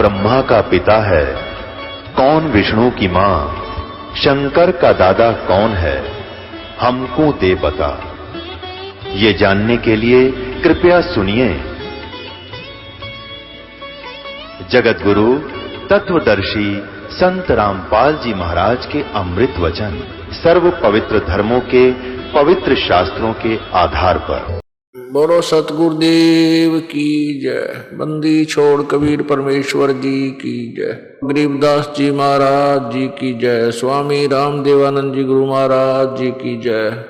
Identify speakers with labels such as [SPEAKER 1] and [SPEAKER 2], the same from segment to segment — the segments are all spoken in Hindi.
[SPEAKER 1] ब्रह्मा का पिता है, कौन विष्णु की मां, शंकर का दादा कौन है, हमको दे बता। ये जानने के लिए कृपया सुनिए। जगत गुरु तत्वदर्शी संत रामपाल जी महाराज के अमृत वचन सर्व पवित्र धर्मों के पवित्र शास्त्रों के आधार पर।
[SPEAKER 2] बोलो सतगुरुदेव की जय। बंदी छोड़ कबीर परमेश्वर जी की जय। गरीबदास जी महाराज जी की जय। स्वामी रामदेवानंद जी गुरु महाराज जी की जय।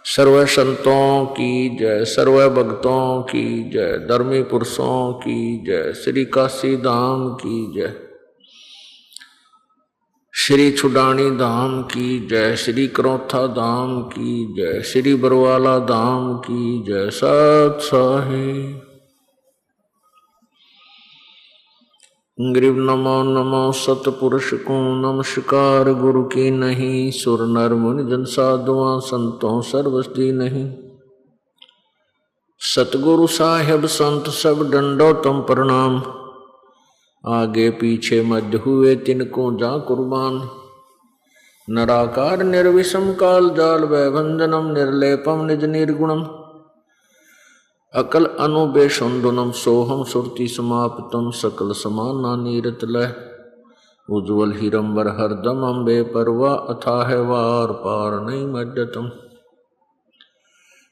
[SPEAKER 2] सर्व संतों की जय, सर्व भक्तों की जय, धर्मी पुरुषों की जय, श्री काशी धाम की जय, श्री छुडानी धाम की जय, श्री करौथा धाम की जय, श्री बरवाला धाम की जय। सत साहिब गरीब नमो नमो सतपुरुष को नमस्कार। गुरु की नहीं सुर नर मुनि जन साधुआ संतों सर्वस्ती नहीं। सतगुरु साहेब संत सब दंडोतम प्रणाम। आगे पीछे मध्य हुए तिनको जा कुर्बान। नराकार निर्विषम काल जाल वैभंजनम निर्लेपम निज निर्गुणम। अकल अनुबेशुंदुनम सोहम सुरति समाप्तम सकल समाना नीरतलय। उज्ज्वल हिरंबर हरदम अम्बे परवा अथाह वार पार नहीं मज्जतम।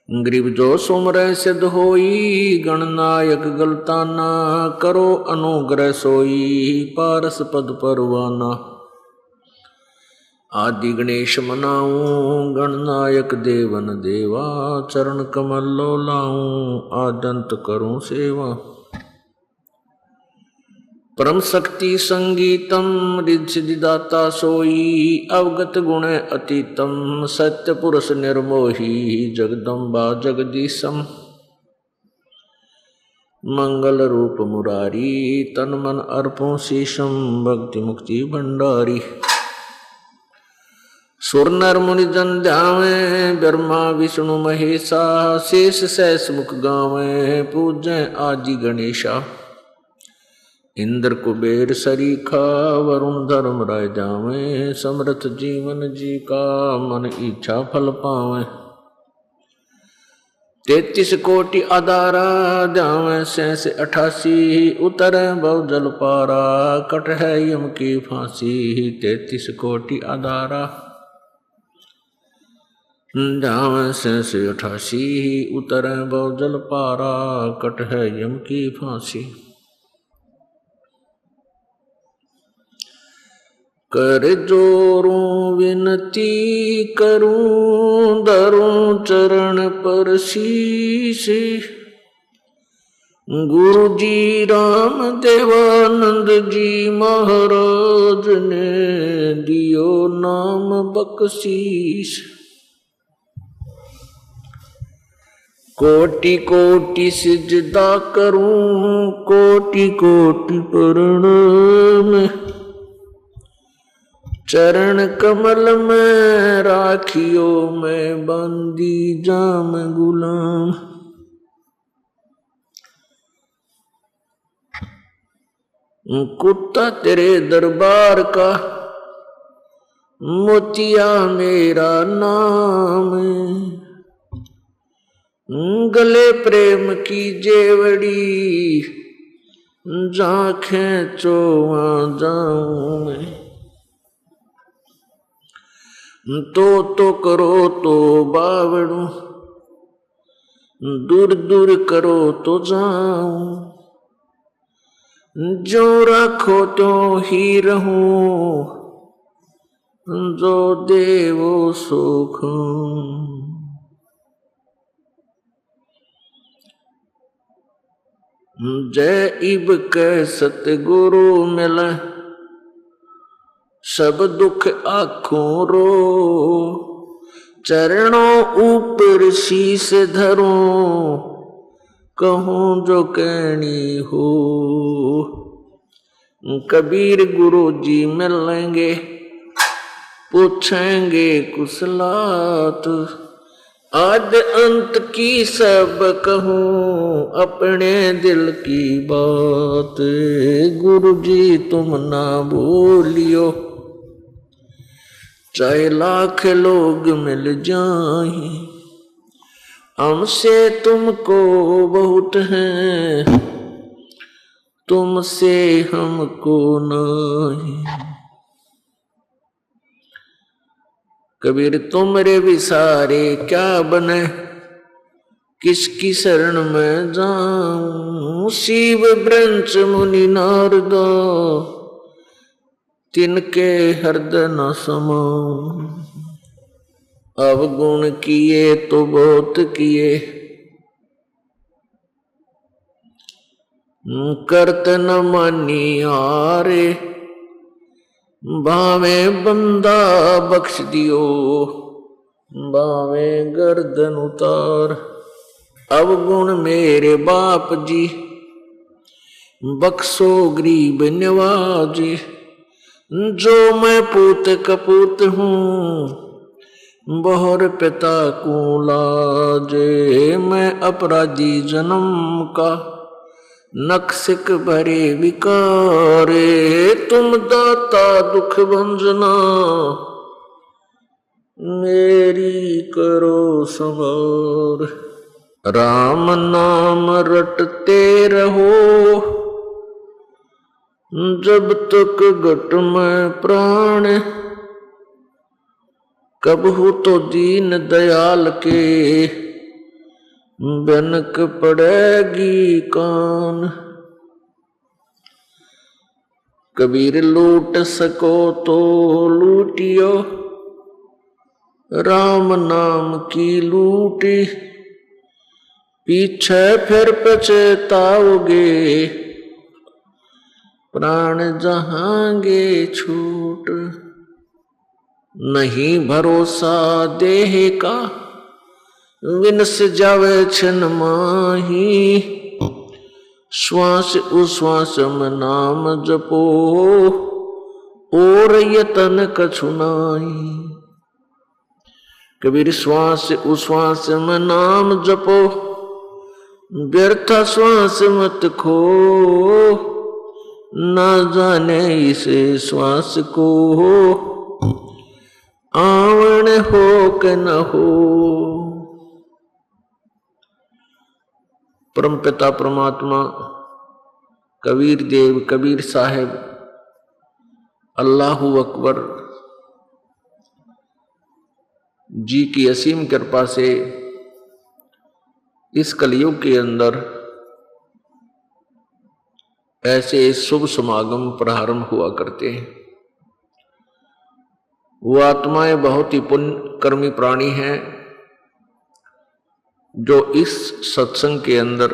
[SPEAKER 2] गरीब जो सुमरै सिद्ध होई गणनायक गलताना। करो अनुग्रह सोई पारस पद परवाना। आदि गणेश मनाऊं गणनायक देवन देवा। चरण कमल लो लाऊं आदंत करूं सेवा। परम शक्ति संगीतम रिद्धि सिद्धिदाता सोई। अवगत गुण अतीतम सत्य पुरुष निर्मोही। जगदम्बा जगदीशम मंगल रूप मुरारी। तन मन अर्पों शीशम भक्ति मुक्ति भंडारी। सुर नर मुनि जन ध्यावे ब्रह्मा विष्णु महेशा। शेष सहस मुख गावे पूजै आदि गणेशा। इंद्र कुबेर सरीखा वरुण धर्म राय जावे। समर्थ जीवन जी का मन इच्छा फल पावे। 33 कोटि आधारा जावे शेष 88। उतरे बहु जल पारा कट है यम की फांसी। 33 कोटि आधारा जावे शेष 88। उतरे बहु जल पारा कट है यम की फांसी। कर जोरूं विनती करूं धरूं चरण पर शीश। गुरु जी राम देवानंद जी महाराज ने दियो नाम बख्शीश। कोटि कोटि सिजदा करूं कोटि कोटि प्रणाम। चरण कमल में राखियो मैं बंदी जाम गुलाम। कुत्ता तेरे दरबार का मोतिया मेरा नाम। गले प्रेम की जेवड़ी जाखें चोआ जाऊं मैं। तो करो तो बावड़ू दूर दूर करो तो जाऊं। जो रखो तो ही रहूं जो देवो सुख। जय इब के सतगुरु मिल सब दुख आँखों रो। चरणों ऊपर शीश धरूं कहूँ जो कहनी हो। कबीर गुरु जी मिलेंगे पूछेंगे कुशलात। आद्य अंत की सब कहूँ अपने दिल की बात। गुरु जी तुम ना भूलियो चाहे लाख लोग मिल जाएं, हमसे तुमको बहुत है तुमसे हमको नहीं। कबीर तुमरे विसारे क्या बने किसकी शरण में जाऊं। शिव ब्रंच मुनि नारद तिनके हृदय न समाऊं। अवगुण किए तो बहुत किए करत न मानी हारे। भावे बंदा बख्श दियो भावे गर्दन उतार। अवगुण मेरे बाप जी बख्शो गरीब नवाजी। जो मैं पूत कपूत हूँ बहुर पिता को लाजे। मैं अपराधी जन्म का नक्सिक भरे विकारे। तुम दाता दुख भंजना मेरी करो संवार। राम नाम रटते रहो जब तक घट में प्राण। कबहू तो दीन दयाल के बनक पड़ेगी कान। कबीर लूट सको तो लूटियो राम नाम की लूटी। पीछे फिर पछताओगे प्राण जहांगे छूट। नहीं भरोसा देह का विनस जावे छिन माही। श्वास उश्वास में नाम जपो और यतन कछु नाही। कबीर श्वास उश्वास में नाम जपो व्यर्थ श्वास मत खो। ना जाने इसे श्वास को आवण हो के न हो। परम पिता परमात्मा कबीर देव कबीर साहेब अल्लाहु अकबर जी की असीम कृपा से इस कलयुग के अंदर ऐसे शुभ समागम प्रारंभ हुआ करते हैं। वो आत्माएं बहुत ही पुण्य कर्मी प्राणी हैं जो इस सत्संग के अंदर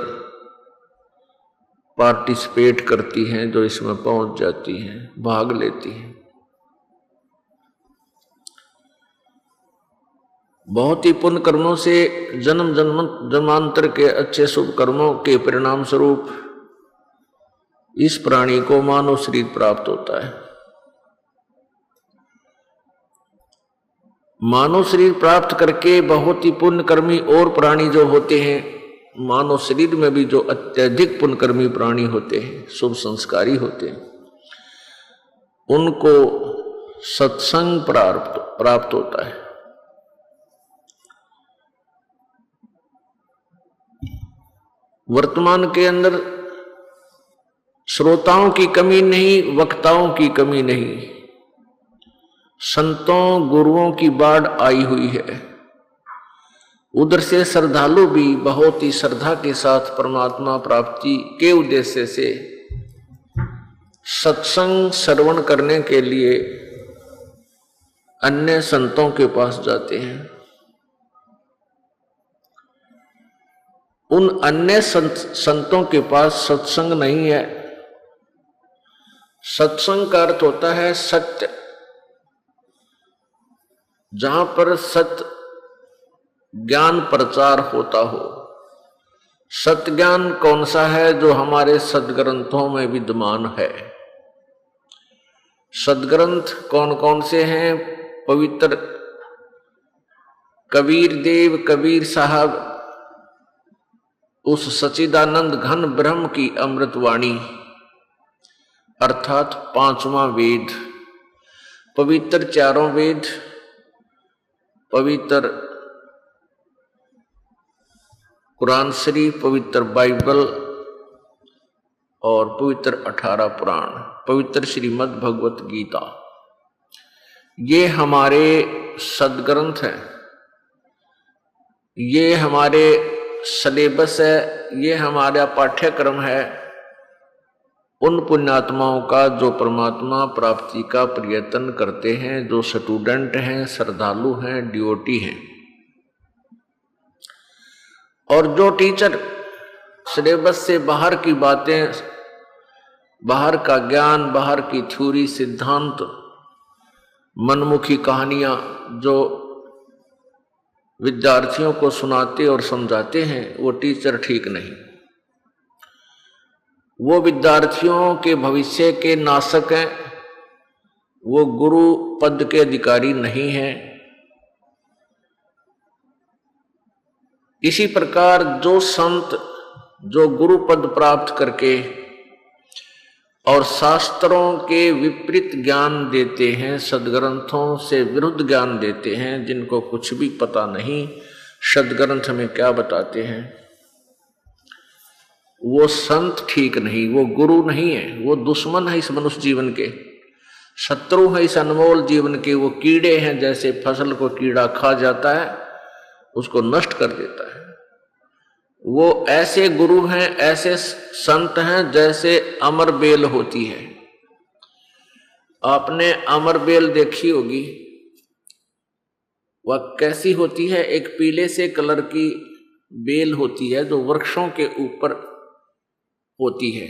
[SPEAKER 2] पार्टिसिपेट करती हैं, जो इसमें पहुंच जाती हैं, भाग लेती हैं। बहुत ही पुण्य कर्मों से जन्म जन्मांतर के अच्छे शुभ कर्मों के परिणाम स्वरूप इस प्राणी को मानव शरीर प्राप्त होता है। मानव शरीर प्राप्त करके बहुत ही पुण्यकर्मी और प्राणी जो होते हैं, मानव शरीर में भी जो अत्यधिक पुण्यकर्मी प्राणी होते हैं, शुभ संस्कारी होते हैं, उनको सत्संग प्राप्त होता है। वर्तमान के अंदर श्रोताओं की कमी नहीं, वक्ताओं की कमी नहीं, संतों गुरुओं की बाढ़ आई हुई है। उधर से श्रद्धालु भी बहुत ही श्रद्धा के साथ परमात्मा प्राप्ति के उद्देश्य से सत्संग श्रवण करने के लिए अन्य संतों के पास जाते हैं। उन अन्य संतों के पास सत्संग नहीं है। सत्संग का अर्थ होता है सत्य, जहां पर सत्य ज्ञान प्रचार होता हो। सत्य ज्ञान कौन सा है? जो हमारे सदग्रंथों में विद्यमान है। सदग्रंथ कौन कौन से हैं? पवित्र कबीर देव कबीर साहब उस सच्चिदानंद घन ब्रह्म की अमृतवाणी अर्थात पांचवा वेद, पवित्र चारों वेद, पवित्र कुरान शरीफ, पवित्र बाइबल और पवित्र 18 पुराण, पवित्र श्रीमद् भगवत गीता, ये हमारे सदग्रंथ हैं, ये हमारे सिलेबस है, ये हमारा पाठ्यक्रम है उन पुण्यात्माओं का जो परमात्मा प्राप्ति का प्रयत्न करते हैं, जो स्टूडेंट हैं, श्रद्धालु हैं, डिवोटी हैं। और जो टीचर सिलेबस से बाहर की बातें, बाहर का ज्ञान, बाहर की थ्योरी, सिद्धांत, मनमुखी कहानियां जो विद्यार्थियों को सुनाते और समझाते हैं, वो टीचर ठीक नहीं। वो विद्यार्थियों के भविष्य के नाशक हैं, वो गुरु पद के अधिकारी नहीं हैं। इसी प्रकार जो संत जो गुरु पद प्राप्त करके और शास्त्रों के विपरीत ज्ञान देते हैं, सदग्रंथों से विरुद्ध ज्ञान देते हैं, जिनको कुछ भी पता नहीं सदग्रंथ में क्या बताते हैं, वो संत ठीक नहीं, वो गुरु नहीं है, वो दुश्मन है इस मनुष्य जीवन के, शत्रु है इस अनमोल जीवन के। वो कीड़े हैं, जैसे फसल को कीड़ा खा जाता है, उसको नष्ट कर देता है। वो ऐसे गुरु हैं, ऐसे संत हैं जैसे अमर बेल होती है। आपने अमर बेल देखी होगी, वह कैसी होती है? एक पीले से कलर की बेल होती है जो वृक्षों के ऊपर होती है,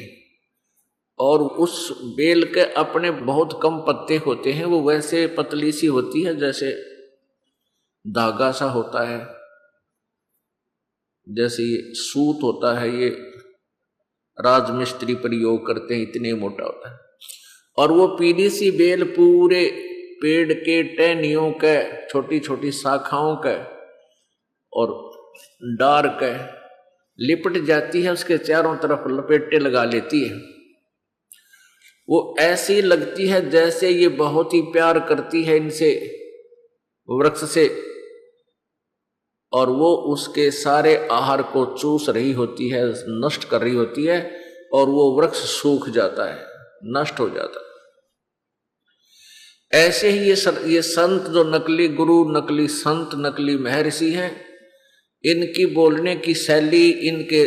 [SPEAKER 2] और उस बेल के अपने बहुत कम पत्ते होते हैं। वो वैसे पतली सी होती है जैसे धागा सा होता है, जैसे ये सूत होता है, ये राजमिस्त्री प्रयोग करते हैं, इतने मोटा होता है। और वो पीली सी बेल पूरे पेड़ के टहनियों के, छोटी छोटी शाखाओं के और डार के लिपट जाती है, उसके चारों तरफ लपेटे लगा लेती है। वो ऐसी लगती है जैसे ये बहुत ही प्यार करती है इनसे, वृक्ष से, और वो उसके सारे आहार को चूस रही होती है, नष्ट कर रही होती है, और वो वृक्ष सूख जाता है, नष्ट हो जाता है। ऐसे ही ये संत जो नकली गुरु, नकली संत, नकली महर्षि हैं, इनकी बोलने की शैली, इनके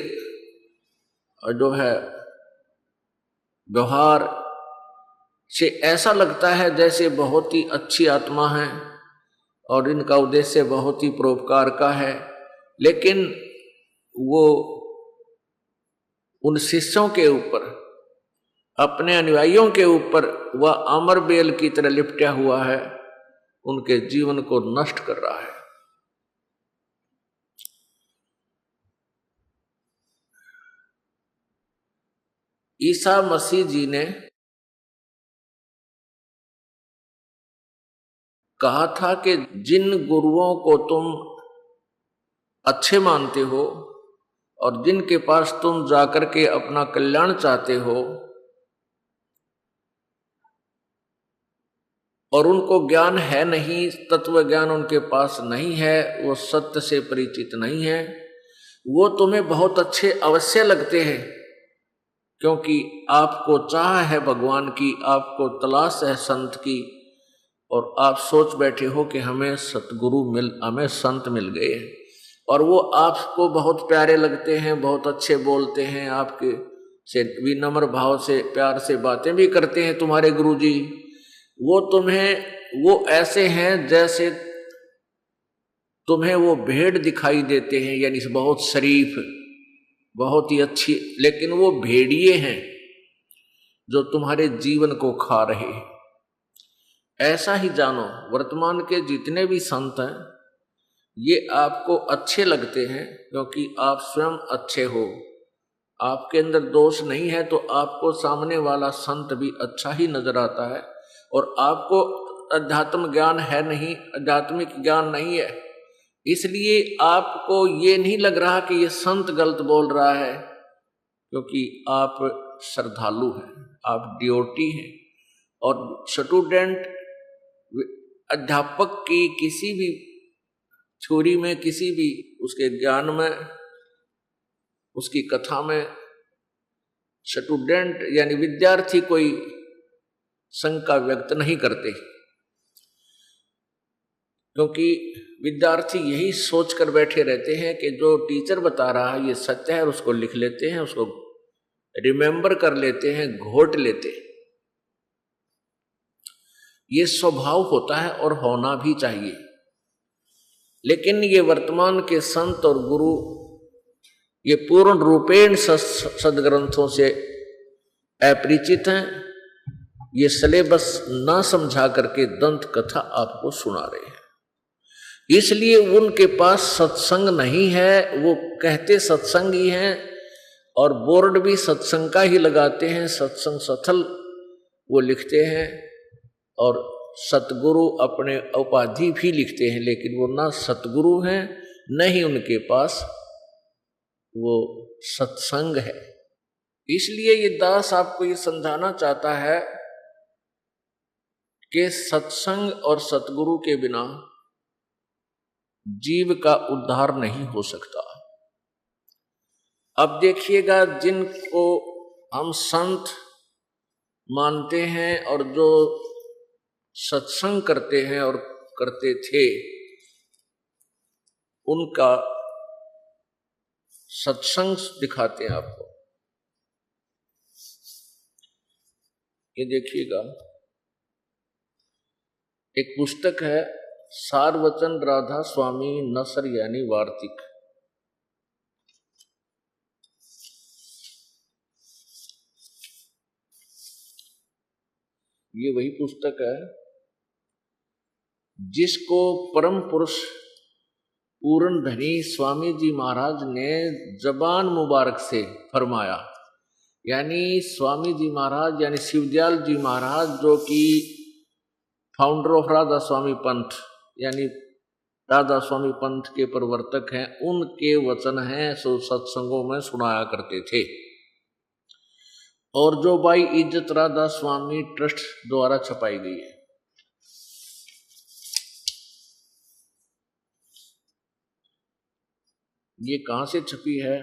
[SPEAKER 2] जो है व्यवहार से ऐसा लगता है जैसे बहुत ही अच्छी आत्मा है और इनका उद्देश्य बहुत ही परोपकार का है। लेकिन वो उन शिष्यों के ऊपर, अपने अनुयायियों के ऊपर वह अमर बेल की तरह लिपटा हुआ है, उनके जीवन को नष्ट कर रहा है। ईसा मसीह जी ने कहा था कि जिन गुरुओं को तुम अच्छे मानते हो और जिनके पास तुम जाकर के अपना कल्याण चाहते हो, और उनको ज्ञान है नहीं, तत्व ज्ञान उनके पास नहीं है, वो सत्य से परिचित नहीं है, वो तुम्हें बहुत अच्छे अवश्य लगते हैं, क्योंकि आपको चाह है भगवान की, आपको तलाश है संत की, और आप सोच बैठे हो कि हमें हमें संत मिल गए, और वो आपको बहुत प्यारे लगते हैं, बहुत अच्छे बोलते हैं, आपके से विनम्र भाव से प्यार से बातें भी करते हैं तुम्हारे गुरुजी। वो ऐसे हैं जैसे तुम्हें वो भेड़ दिखाई देते हैं, यानी बहुत शरीफ, बहुत ही अच्छी, लेकिन वो भेड़िए हैं जो तुम्हारे जीवन को खा रहे हैं। ऐसा ही जानो, वर्तमान के जितने भी संत हैं ये आपको अच्छे लगते हैं क्योंकि आप स्वयं अच्छे हो, आपके अंदर दोष नहीं है, तो आपको सामने वाला संत भी अच्छा ही नजर आता है। और आपको अध्यात्म ज्ञान है नहीं, आध्यात्मिक ज्ञान नहीं है, इसलिए आपको ये नहीं लग रहा कि ये संत गलत बोल रहा है, क्योंकि आप श्रद्धालु हैं, आप डिवोटी हैं। और स्टूडेंट अध्यापक की किसी भी थ्योरी में, किसी भी उसके ज्ञान में, उसकी कथा में स्टूडेंट यानी विद्यार्थी कोई शंका व्यक्त नहीं करते, क्योंकि विद्यार्थी यही सोच कर बैठे रहते हैं कि जो टीचर बता रहा है ये सत्य है, और उसको लिख लेते हैं, उसको रिमेंबर कर लेते हैं, घोट लेते हैं। ये स्वभाव होता है और होना भी चाहिए। लेकिन ये वर्तमान के संत और गुरु ये पूर्ण रूपेण सदग्रंथों से अपरिचित हैं। ये सिलेबस ना समझा करके दंत कथा आपको सुना रहे हैं, इसलिए उनके पास सत्संग नहीं है। वो कहते सत्संग ही हैं और बोर्ड भी सत्संग का ही लगाते हैं, सत्संग सथल वो लिखते हैं, और सतगुरु अपने उपाधि भी लिखते हैं, लेकिन वो ना सतगुरु हैं, न ही उनके पास वो सत्संग है। इसलिए ये दास आपको ये समझाना चाहता है कि सत्संग और सतगुरु के बिना जीव का उद्धार नहीं हो सकता। अब देखिएगा, जिनको हम संत मानते हैं और जो सत्संग करते हैं और करते थे, उनका सत्संग दिखाते हैं आपको। ये देखिएगा, एक पुस्तक है सारवचन राधा स्वामी नसर यानी वार्तिक। ये वही पुस्तक है जिसको परम पुरुष पूर्ण धनी स्वामी जी महाराज ने जबान मुबारक से फरमाया। यानी स्वामी जी महाराज यानी शिवदयाल जी महाराज, जो कि फाउंडर ऑफ राधा स्वामी पंथ यानी राधा स्वामी पंथ के प्रवर्तक हैं, उनके वचन हैं, सो सत्संगों में सुनाया करते थे। और जो भाई इज्जत राधा स्वामी ट्रस्ट द्वारा छपाई गई है। ये कहां से छपी है?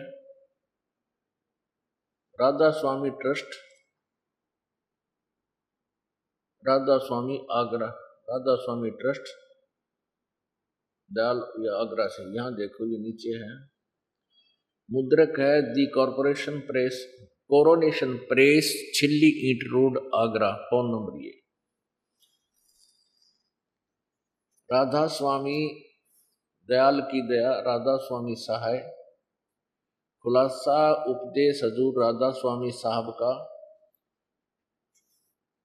[SPEAKER 2] राधा स्वामी ट्रस्ट, राधा स्वामी आगरा, राधा स्वामी ट्रस्ट दयाल या आगरा से। यहां देखो, ये नीचे है, मुद्रक है दी कॉरपोरेशन प्रेस, कोरोनेशन प्रेस, छिल्ली ईंट रोड, आगरा। फोन नंबर ये। राधा स्वामी दयाल की दया, राधा स्वामी सहाय, खुलासा उपदेश हजूर राधा स्वामी साहब का।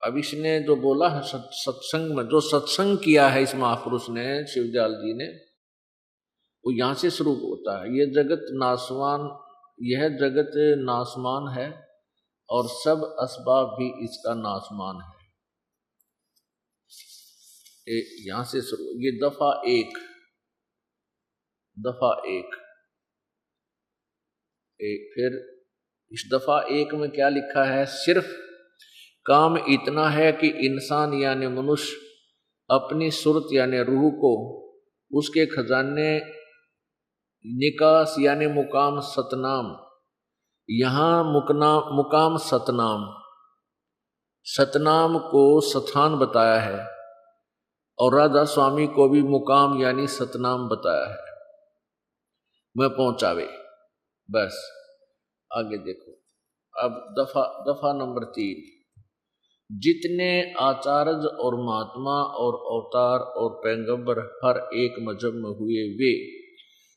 [SPEAKER 2] अब इसने जो बोला है सत्संग में, जो सत्संग किया है इस महापुरुष ने, शिवदयाल जी ने, वो यहां से शुरू होता है। ये जगत नासवान, यह जगत नासमान है और सब असबाब भी इसका नासमान है। यहां से शुरू, ये दफा एक, दफा एक। फिर इस दफा एक में क्या लिखा है? सिर्फ काम इतना है कि इंसान यानी मनुष्य अपनी सुरत यानी रूह को उसके खजाने निकास यानी मुकाम सतनाम, यहाँ मुकाम सतनाम, सतनाम को स्थान बताया है, और राधा स्वामी को भी मुकाम यानी सतनाम बताया है, मैं पहुंचावे। बस आगे देखो। अब दफा नंबर 3, जितने आचार्य और महात्मा और अवतार और पैगंबर हर एक मजहब में हुए, वे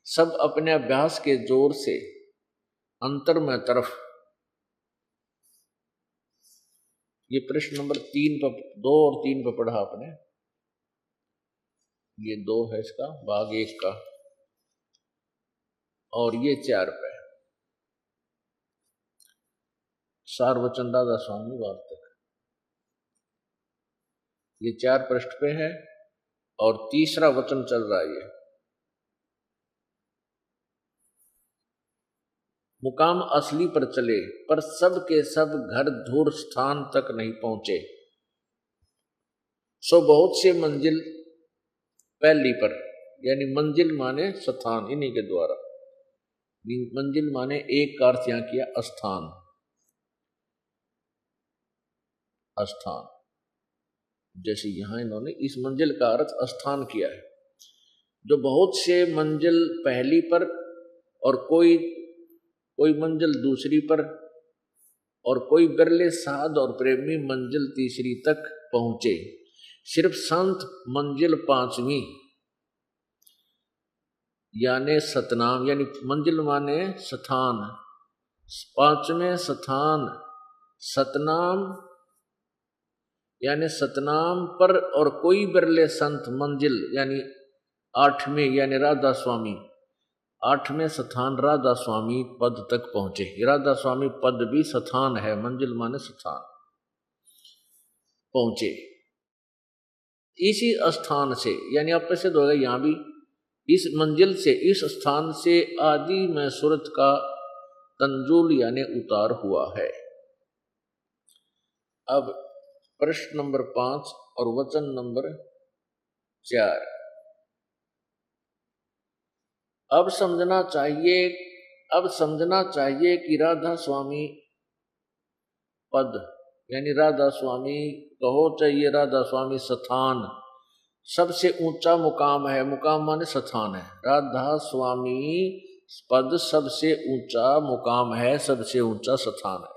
[SPEAKER 2] सब अपने अभ्यास के जोर से अंतर में तरफ। ये प्रश्न नंबर 3 पर, 2 और 3 पर पढ़ा आपने। ये 2 है इसका भाग 1 का, और ये 4 पे सारवचन राधा स्वामी वार्तिक। ये 4 पृष्ठ पे है और तीसरा वचन चल रहा है। मुकाम असली पर चले, पर सब के सब घर धूर स्थान तक नहीं पहुंचे। सो बहुत से मंजिल पहली पर, यानी मंजिल माने स्थान, इन्हीं के द्वारा। मंजिल माने एक का अर्थ यहां किया स्थान, स्थान, जैसे यहां इन्होंने इस मंजिल का अर्थ स्थान किया है। जो बहुत से मंजिल पहली पर और कोई मंजिल दूसरी पर, और कोई बिरले साध और प्रेमी मंजिल तीसरी तक पहुंचे। सिर्फ संत मंजिल पांचवी यानी सतनाम, यानी मंजिल माने स्थान, पांचवें स्थान सतनाम यानी सतनाम पर, और कोई बिरले संत मंजिल यानी आठवें यानी राधा स्वामी, आठवें स्थान राधा स्वामी पद तक पहुंचे। राधा स्वामी पद भी स्थान है, मंजिल माने स्थान, पहुंचे। इसी स्थान से यानी आप से होगा यहां भी, इस मंजिल से, इस स्थान से आदि में सूरत का तंजुल यानी उतार हुआ है। अब प्रश्न नंबर 5 और वचन नंबर 4। अब समझना चाहिए कि राधा स्वामी पद यानी राधा स्वामी कहो चाहिए, राधा स्वामी स्थान सबसे ऊंचा मुकाम है। मुकाम माने स्थान है। राधा स्वामी पद सबसे ऊंचा मुकाम है, सबसे ऊंचा स्थान है,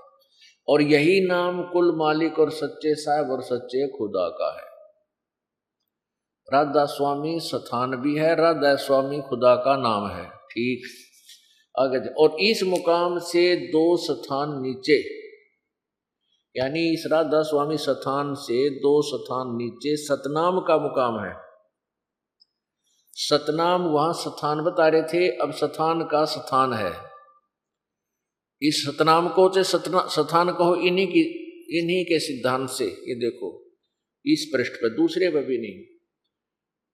[SPEAKER 2] और यही नाम कुल मालिक और सच्चे साहब और सच्चे खुदा का है। राधा स्वामी स्थान भी है, राधा स्वामी खुदा का नाम है। ठीक, आगे। और इस मुकाम से 2 स्थान नीचे, यानी इस राधा स्वामी स्थान से 2 स्थान नीचे सतनाम का मुकाम है। सतनाम वहां स्थान बता रहे थे, अब स्थान का स्थान है। इस सतनाम को स्थान कहो इन्हीं के सिद्धांत से। ये देखो इस पृष्ठ पे, दूसरे पे भी नहीं,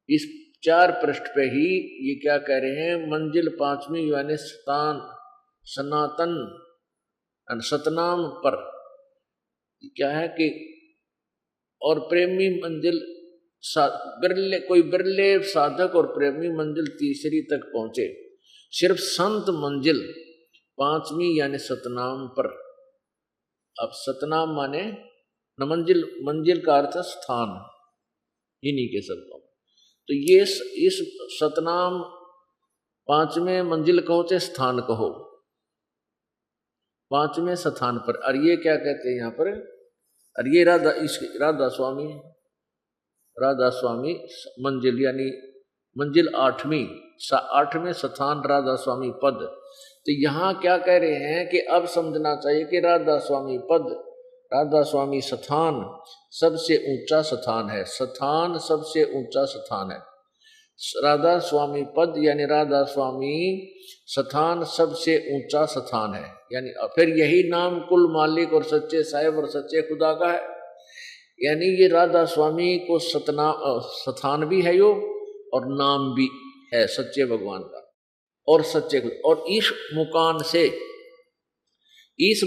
[SPEAKER 2] इस 4 पृष्ठ पे ही ये क्या कह रहे हैं, मंजिल 5वीं यानी स्थान सनातन सतनाम पर क्या है कि, और प्रेमी मंजिल बिरले, कोई बिरले साधक और प्रेमी मंजिल तीसरी तक पहुंचे। सिर्फ संत मंजिल 5वीं यानी सतनाम पर। अब सतनाम माने न मंजिल का अर्थ स्थान, इन्हीं के शब्दों में। तो ये इस सतनाम 5वें मंजिल कहो चाहे स्थान कहो, 5वें स्थान पर। और ये क्या कहते हैं यहाँ पर, और ये राधा स्वामी मंजिल यानी मंजिल 8वें स्थान राधा स्वामी पद। तो यहाँ क्या कह रहे हैं कि अब समझना चाहिए कि राधा स्वामी पद, राधा स्वामी स्थान सबसे ऊंचा स्थान है। स्थान सबसे ऊंचा स्थान है। राधा स्वामी पद यानी राधा स्वामी स्थान सबसे ऊंचा स्थान है। यानी फिर यही नाम कुल मालिक और सच्चे साहिब और सच्चे खुदा का है। यानी ये राधा स्वामी को स्थान भी है यो, और नाम भी है सच्चे भगवान का और सच्चे खुदा। और इस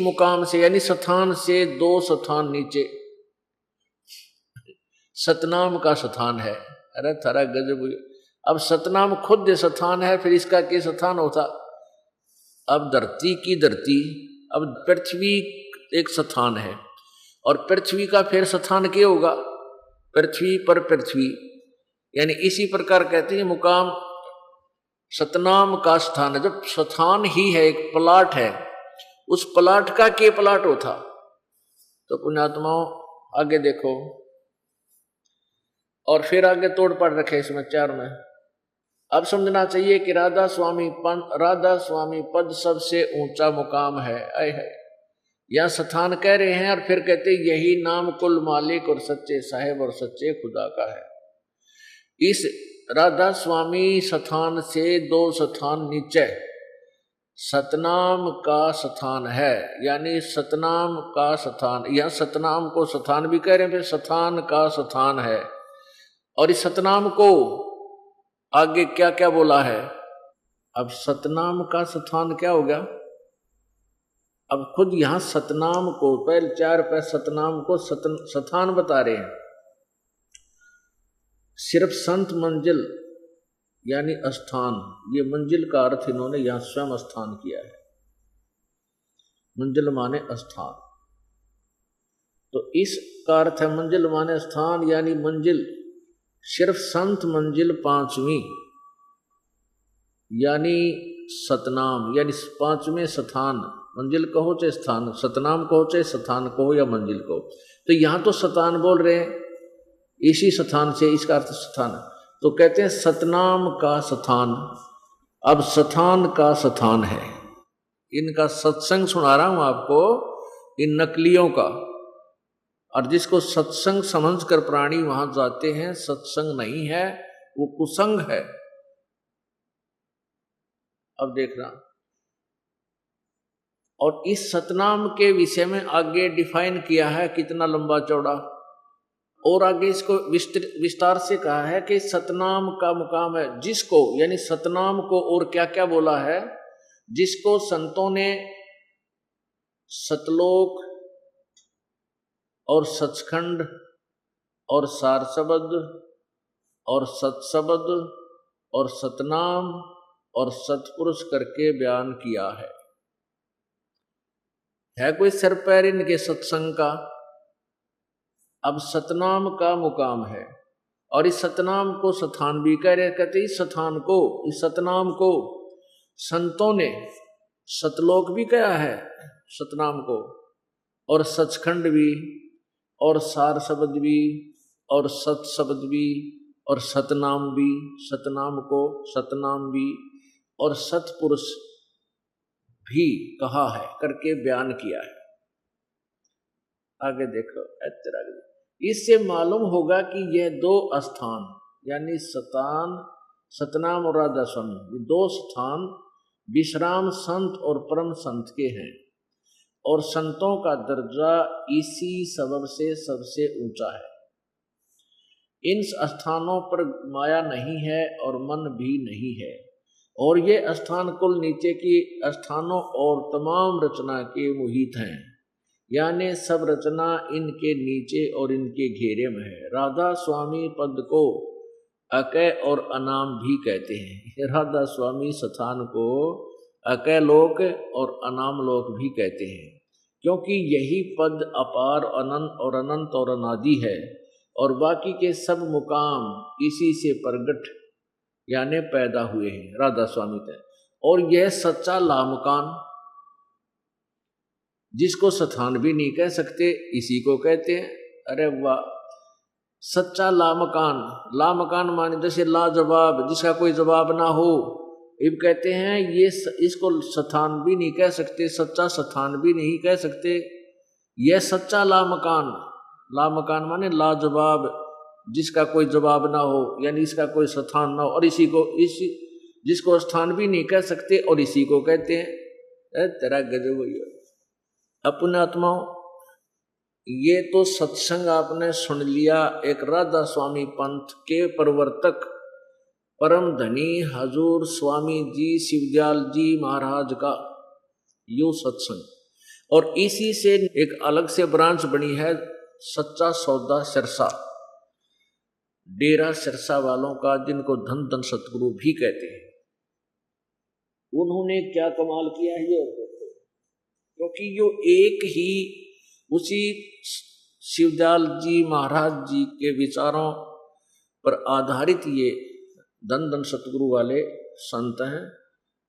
[SPEAKER 2] मुकाम से यानी स्थान से 2 स्थान नीचे सतनाम का स्थान है। अरे थारा गजब। अब सतनाम खुद स्थान है, फिर इसका क्या स्थान होता। अब धरती की धरती, अब पृथ्वी एक स्थान है, और पृथ्वी का फिर स्थान क्या होगा, पृथ्वी पर पृथ्वी। यानी इसी प्रकार कहते हैं मुकाम सतनाम का स्थान है। जब स्थान ही है, एक प्लाट है, उस प्लाट का क्या प्लाट होता। तो पुण्यात्माओं आगे देखो, और फिर आगे तोड़ पड़ रखे इसमें 4 में। अब समझना चाहिए कि राधा स्वामी पद सबसे ऊंचा मुकाम है। यह स्थान कह रहे हैं, और फिर कहते यही नाम कुल मालिक और सच्चे साहेब और सच्चे खुदा का है। इस राधा स्वामी स्थान से 2 स्थान नीचे सतनाम का स्थान है। यानी सतनाम का स्थान, यह सतनाम को स्थान भी कह रहे हैं, फिर स्थान का स्थान है। और इस सतनाम को आगे क्या क्या बोला है। अब सतनाम का स्थान क्या हो गया, अब खुद यहां सतनाम को पहले 4 पे सतनाम को सथान बता रहे हैं। सिर्फ संत मंजिल यानी स्थान, ये मंजिल का अर्थ इन्होंने यहां स्वयं स्थान किया है। मंजिल माने स्थान, तो इसका अर्थ है मंजिल माने स्थान यानी मंजिल सिर्फ संत मंजिल 5वीं यानी सतनाम यानी 5वें स्थान। मंजिल कहो चाहे स्थान, सतनाम कहो चाहे स्थान कहो या मंजिल कहो, तो यहां तो स्थान बोल रहे हैं इसी स्थान से, इसका अर्थ स्थान। तो कहते हैं सतनाम का स्थान। अब स्थान का स्थान है, इनका सत्संग सुना रहा हूं आपको, इन नकलियों का। और जिसको सत्संग समझ कर प्राणी वहां जाते हैं, सत्संग नहीं है वो कुसंग है। अब देखना, और इस सतनाम के विषय में आगे डिफाइन किया है कितना लंबा चौड़ा, और आगे इसको विस्तार से कहा है कि सतनाम का मुकाम है जिसको, यानी सतनाम को और क्या क्या बोला है, जिसको संतों ने सतलोक और सचखंड और सारसबद और सतसबद और सतनाम और सतपुरुष करके बयान किया है कोई सिर पैर इनके सत्संग का। अब सतनाम का मुकाम है, और इस सतनाम को सथान भी कह रहे, कहते इस सथान को, इस सतनाम को संतों ने सतलोक भी कहा है सतनाम को, और सचखंड भी, और सार शब्द भी, और सत शब्द भी, और सतनाम भी, सतनाम को सतनाम भी, और सतपुरुष भी कहा है करके बयान किया है। आगे देखो, इससे मालूम होगा कि यह 2 स्थान यानी सतनाम और राधा स्वामी, ये 2 स्थान विश्राम संत और परम संत के हैं, और संतों का दर्जा इसी सबब से सबसे ऊंचा है। इन स्थानों पर माया नहीं है और मन भी नहीं है, और ये स्थान कुल नीचे की स्थानों और तमाम रचना के मुहित हैं, यानी सब रचना इनके नीचे और इनके घेरे में है। राधा स्वामी पद को अकय और अनाम भी कहते हैं। राधा स्वामी स्थान को अकय लोक और अनाम लोक भी कहते हैं, क्योंकि यही पद अपार अनंत और अनादि है, और बाकी के सब मुकाम इसी से प्रगट यानी पैदा हुए हैं राधा स्वामी तक। और यह सच्चा लामकान, जिसको स्थान भी नहीं कह सकते, इसी को कहते हैं। अरे वाह, सच्चा लामकान। लामकान माने जैसे लाजवाब, जिसका कोई जवाब ना हो, इब कहते हैं ये इसको स्थान भी नहीं कह सकते, सच्चा स्थान भी नहीं कह सकते, यह सच्चा लामकान। लामकान माने लाजवाब, जिसका कोई जवाब ना हो, यानी इसका कोई स्थान ना हो, और जिसको स्थान भी नहीं कह सकते, और इसी को कहते हैं। तेरा गजब हुई अपने आत्माओं, ये तो सत्संग आपने सुन लिया एक राधा स्वामी पंथ के प्रवर्तक परम धनी हजूर स्वामी जी शिवदयाल जी महाराज का यो सत्संग, और इसी से एक अलग से ब्रांच बनी है सच्चा सौदा सिरसा, डेरा सिरसा वालों का, जिनको धन धन सतगुरु भी कहते हैं। उन्होंने क्या कमाल किया है ये, क्योंकि यो एक ही उसी शिवदयाल जी महाराज जी के विचारों पर आधारित ये धन धन सतगुरु वाले संत हैं,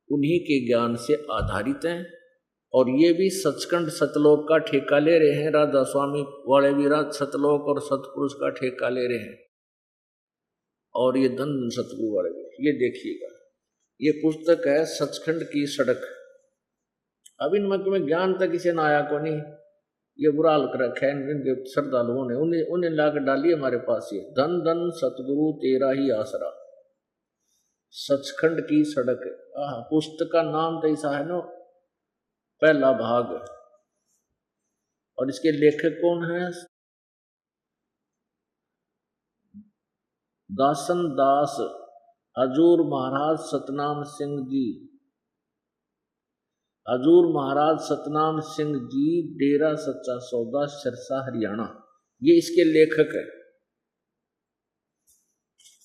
[SPEAKER 2] उन्हीं के ज्ञान से आधारित हैं। और ये भी सचखंड सतलोक का ठेका ले रहे हैं, राधा स्वामी वाले भी सतलोक और सतपुरुष का ठेका ले रहे हैं, और ये धन धन सतगुरु वाले भी। ये देखिएगा, ये पुस्तक है सचखंड की सड़क। अब इनमें ज्ञान तक इसे ना आया को नहीं, ये बुरा हाल कर रखा है इनके श्रद्धालुओं ने, उन्हें लाकर डाली हमारे पास ये धन धन सतगुरु तेरा ही आसरा, सचखंड की सड़क। पुस्तक का नाम तो ऐसा है ना, पहला भाग, और इसके लेखक कौन है? दासन दास हजूर महाराज सतनाम सिंह जी। हजूर महाराज सतनाम सिंह जी, डेरा सच्चा सौदा, सिरसा, हरियाणा। ये इसके लेखक है।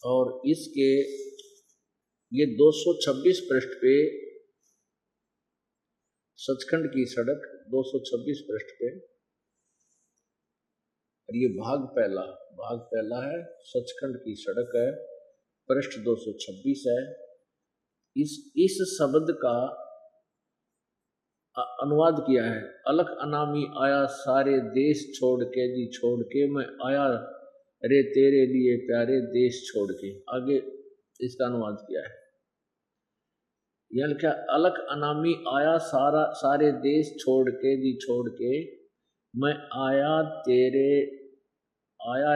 [SPEAKER 2] और इसके ये 226 पृष्ठ पे, सचखंड की सड़क 226 पृष्ठ पे, और ये भाग पहला है, सचखंड की सड़क है, पृष्ठ 226 है। इस शब्द का अनुवाद किया है, अलख अनामी आया सारे देश छोड़ के जी, छोड़ के मैं आया रे तेरे लिए प्यारे देश छोड़ के। आगे इसका अनुवाद किया है, यह क्या, अलख अनामी आया सारे देश छोड़ के जी, छोड़ के मैं आया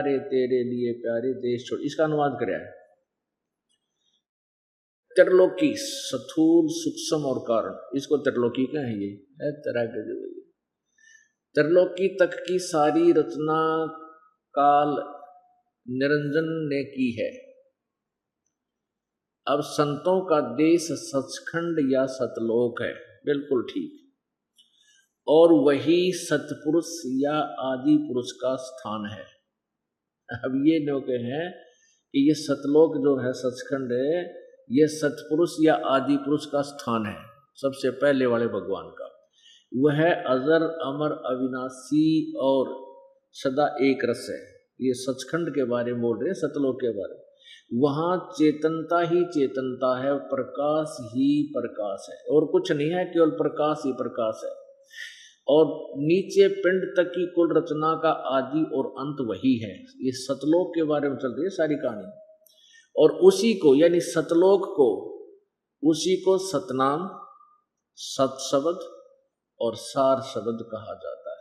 [SPEAKER 2] रे तेरे लिए प्यारे देश छोड़। इसका अनुवाद कराया है। त्रिलोकी, स्थूल, सूक्ष्म और कारण, इसको त्रिलोकी का है। ये है तरह के जो त्रिलोकी तक की सारी रचना काल निरंजन ने की है। अब संतों का देश सचखंड या सतलोक है, बिल्कुल ठीक। और वही सतपुरुष या आदि पुरुष का स्थान है। अब ये लोग हैं कि ये सतलोक जो है, सचखंड है, ये सतपुरुष या आदि पुरुष का स्थान है, सबसे पहले वाले भगवान का। वह अजर अमर अविनाशी और सदा एक रस है। ये सचखंड के बारे में बोल रहे हैं, सतलोक के बारे में। वहाँ चेतनता ही चेतनता है, प्रकाश ही प्रकाश है, और कुछ नहीं है, केवल प्रकाश ही प्रकाश है। और नीचे पिंड तक की कुल रचना का आदि और अंत वही है। ये सतलोक के बारे में चल रही है सारी कहानी। और उसी को, यानी सतलोक को, उसी को सतनाम, सत शब्द और सार शब्द कहा जाता है।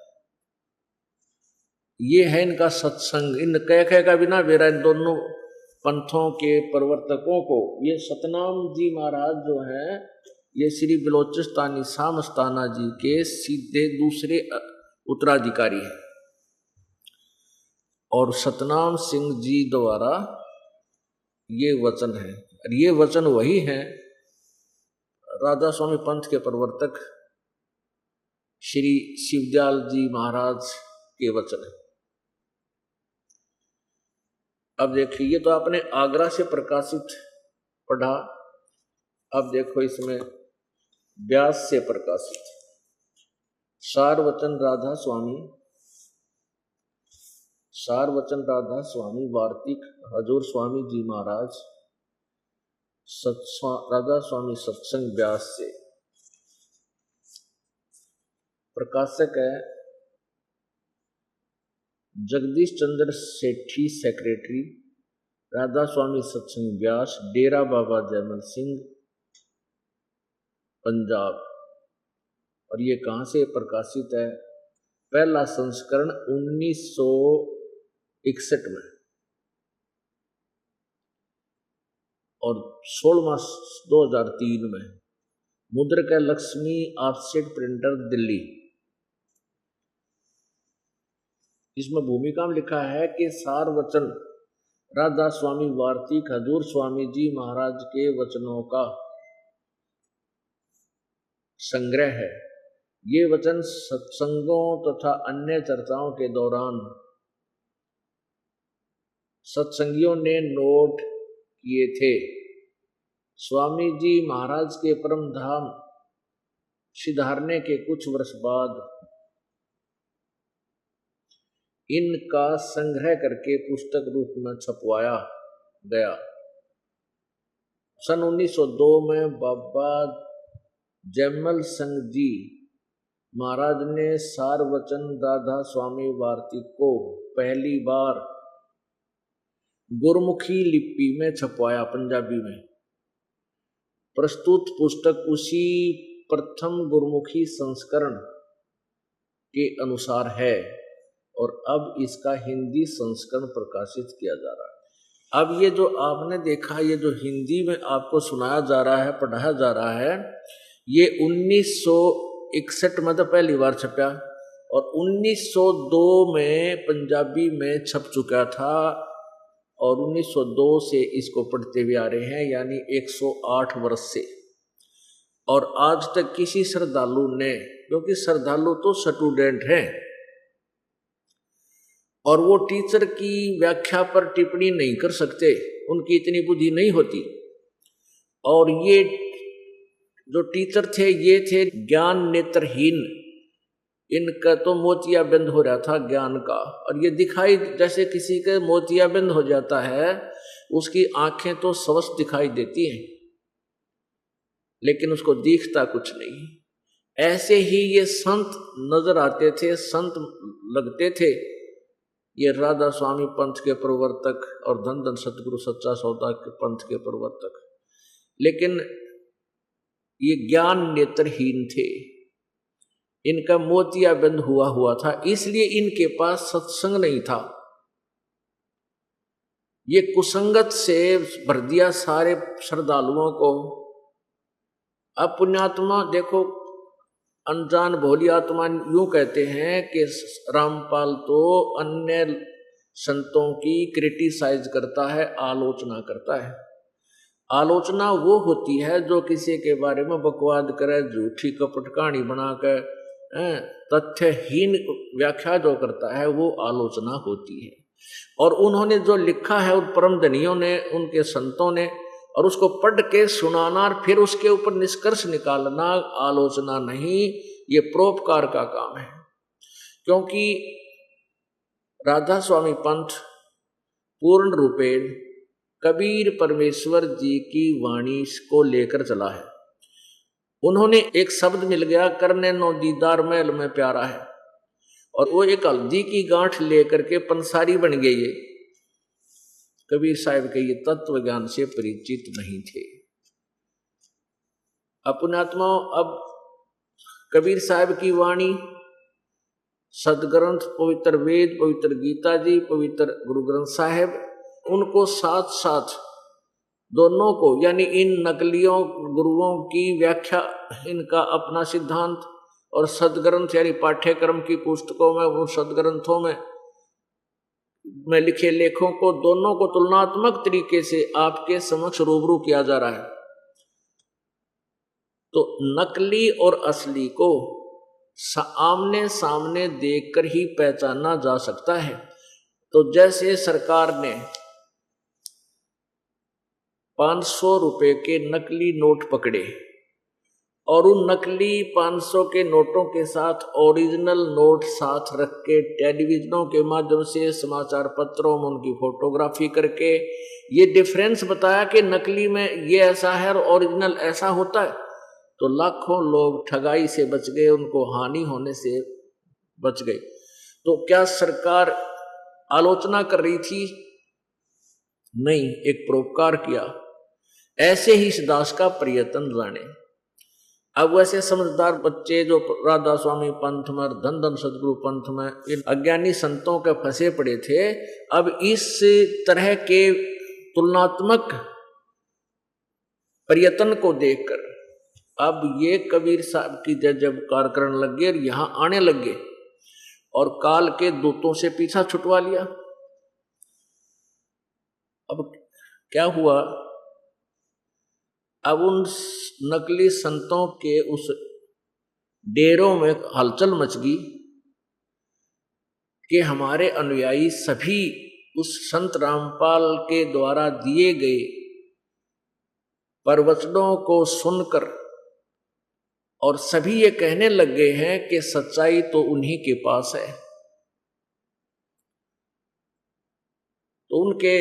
[SPEAKER 2] ये है इनका सत्संग। इन कह का बिना बेरा, इन दोनों पंथों के प्रवर्तकों को। ये सतनाम जी महाराज जो है, ये श्री बलोचिस्तानी सामस्ताना जी के सीधे दूसरे उत्तराधिकारी हैं। और सतनाम सिंह जी द्वारा ये वचन है, और ये वचन वही है राधा स्वामी पंथ के प्रवर्तक श्री शिवदयाल जी महाराज के वचन है। अब देखिए, ये तो आपने आगरा से प्रकाशित पढ़ा। अब देखो इसमें व्यास से प्रकाशित सारवचन राधा स्वामी वार्तिक हजूर स्वामी जी महाराज राधा स्वामी सत्संग व्यास से। प्रकाशक है जगदीश चंद्र सेठी, सेक्रेटरी राधा स्वामी सत्संग व्यास, डेरा बाबा जयमल सिंह, पंजाब। और ये कहाँ से प्रकाशित है? पहला संस्करण 1961 में, और 16 2003 में। मुद्रक है लक्ष्मी ऑफसेट प्रिंटर, दिल्ली। इसमें भूमिका में लिखा है कि सारवचन राधा स्वामी वार्तिक हजूर स्वामी जी महाराज के वचनों का संग्रह है। ये वचन सत्संगों तथा अन्य चर्चाओं के दौरान सत्संगियों ने नोट किए थे। स्वामी जी महाराज के परम धाम सिधारने के कुछ वर्ष बाद इनका संग्रह करके पुस्तक रूप में छपवाया गया। सन 1902 में बाबा जयमल सिंह जी महाराज ने सारवचन राधा स्वामी वार्तिक को पहली बार गुरमुखी लिपि में छपवाया, पंजाबी में। प्रस्तुत पुस्तक उसी प्रथम गुरमुखी संस्करण के अनुसार है, और अब इसका हिंदी संस्करण प्रकाशित किया जा रहा है। अब ये जो आपने देखा, ये जो हिंदी में आपको सुनाया जा रहा है, पढ़ाया जा रहा है, ये 1961 में तो पहली बार छपा, और 1902 में पंजाबी में छप चुका था, और 1902 से इसको पढ़ते हुए आ रहे हैं, यानी 108 वर्ष से। और आज तक किसी श्रद्धालु ने, क्योंकि श्रद्धालु तो स्टूडेंट हैं और वो टीचर की व्याख्या पर टिप्पणी नहीं कर सकते, उनकी इतनी बुद्धि नहीं होती। और ये जो टीचर थे ये थे ज्ञान नेत्रहीन, इनका तो मोतियाबिंद हो रहा था ज्ञान का। और ये दिखाई जैसे किसी के मोतियाबिंद हो जाता है, उसकी आंखें तो स्वस्थ दिखाई देती हैं लेकिन उसको दिखता कुछ नहीं। ऐसे ही ये संत नजर आते थे, संत लगते थे, ये राधा स्वामी पंथ के प्रवर्तक और धन धन सतगुरु सच्चा सौदा के पंथ के प्रवर्तक, लेकिन ये ज्ञान नेत्रहीन थे, इनका मोतियाबिंद हुआ था, इसलिए इनके पास सत्संग नहीं था। ये कुसंगत से भर दिया सारे श्रद्धालुओं को। अब पुण्यात्मा देखो, अनजान भोली आत्मा यूं कहते हैं कि रामपाल तो अन्य संतों की क्रिटिसाइज करता है, आलोचना करता है। आलोचना वो होती है जो किसी के बारे में बकवाद करे, झूठी कपट कहानी बनाकर तथ्यहीन व्याख्या जो करता है वो आलोचना होती है। और उन्होंने जो लिखा है उन परम धनियों ने, उनके संतों ने, और उसको पढ़ के सुनाना और फिर उसके ऊपर निष्कर्ष निकालना आलोचना नहीं, ये परोपकार का काम है। क्योंकि राधा स्वामी पंथ पूर्ण रूपेण कबीर परमेश्वर जी की वाणी को लेकर चला है। उन्होंने एक शब्द मिल गया, करने नो दीदार महल में प्यारा है, और वो एक हल्दी की गांठ लेकर के पंसारी बन गई। ये कबीर साहब के ये तत्व ज्ञान से परिचित नहीं थे। अपनात्माओं, अब कबीर साहब की वाणी, सदग्रंथ, पवित्र वेद, पवित्र गीता जी, पवित्र गुरु ग्रंथ साहिब, उनको साथ साथ दोनों को, यानी इन नकलियों गुरुओं की व्याख्या, इनका अपना सिद्धांत, और सदग्रंथ यानी पाठ्यक्रम की पुस्तकों में, वो सदग्रंथों में लिखे लेखों को, दोनों को तुलनात्मक तरीके से आपके समक्ष रूबरू किया जा रहा है। तो नकली और असली को आमने सामने देखकर ही पहचाना जा सकता है। तो जैसे सरकार ने 500 रुपए के नकली नोट पकड़े और उन नकली 500 के नोटों के साथ ओरिजिनल नोट साथ रख के टेलीविजनों के माध्यम से, समाचार पत्रों में उनकी फोटोग्राफी करके ये डिफरेंस बताया कि नकली में ये ऐसा है और ओरिजिनल ऐसा होता है, तो लाखों लोग ठगाई से बच गए, उनको हानि होने से बच गए। तो क्या सरकार आलोचना कर रही थी? नहीं, एक परोपकार किया। ऐसे ही इस दास का प्रयत्न जाने। अब वैसे समझदार बच्चे जो राधा स्वामी पंथ में, धन धन सतगुरु पंथ में, इन अज्ञानी संतों के फंसे पड़े थे, अब इस तरह के तुलनात्मक प्रयत्न को देखकर अब ये कबीर साहब की जयजयकार करने लग गए और यहां आने लग गए और काल के दूतों से पीछा छुटवा लिया। अब क्या हुआ? अब उन नकली संतों के उस डेरों में हलचल मच गई कि हमारे अनुयायी सभी उस संत रामपाल के द्वारा दिए गए प्रवचनों को सुनकर और सभी ये कहने लग गए हैं कि सच्चाई तो उन्हीं के पास है। तो उनके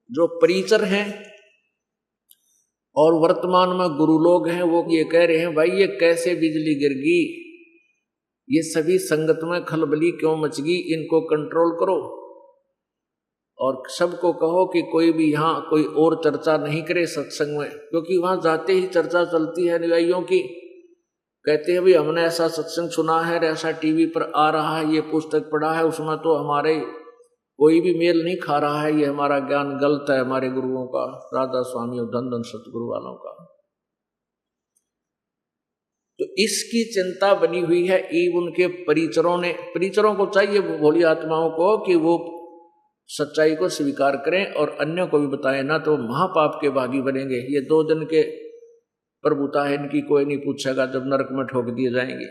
[SPEAKER 2] जो परिचर हैं और वर्तमान में गुरु लोग हैं, वो ये कह रहे हैं, भाई ये कैसे बिजली गिर गई, ये सभी संगत में खलबली क्यों मच गई, इनको कंट्रोल करो और सबको कहो कि कोई भी यहाँ कोई और चर्चा नहीं करे सत्संग में, क्योंकि वहां जाते ही चर्चा चलती है अनुयायियों की। कहते हैं भाई हमने ऐसा सत्संग सुना है, ऐसा टीवी पर आ रहा है, ये पुस्तक पढ़ा है, उसमें तो हमारे कोई भी मेल नहीं खा रहा है, ये हमारा ज्ञान गलत है, हमारे गुरुओं का, राधा स्वामी और धन धन सतगुरु वालों का। तो इसकी चिंता बनी हुई है। उनके परिचरों को चाहिए, भोली आत्माओं को, कि वो सच्चाई को स्वीकार करें और अन्यों को भी बताएं, ना तो महापाप के भागी बनेंगे। ये 2 दिन के प्रभुता है इनकी, कोई नहीं पूछेगा जब नरक में ठोक दिए जाएंगे।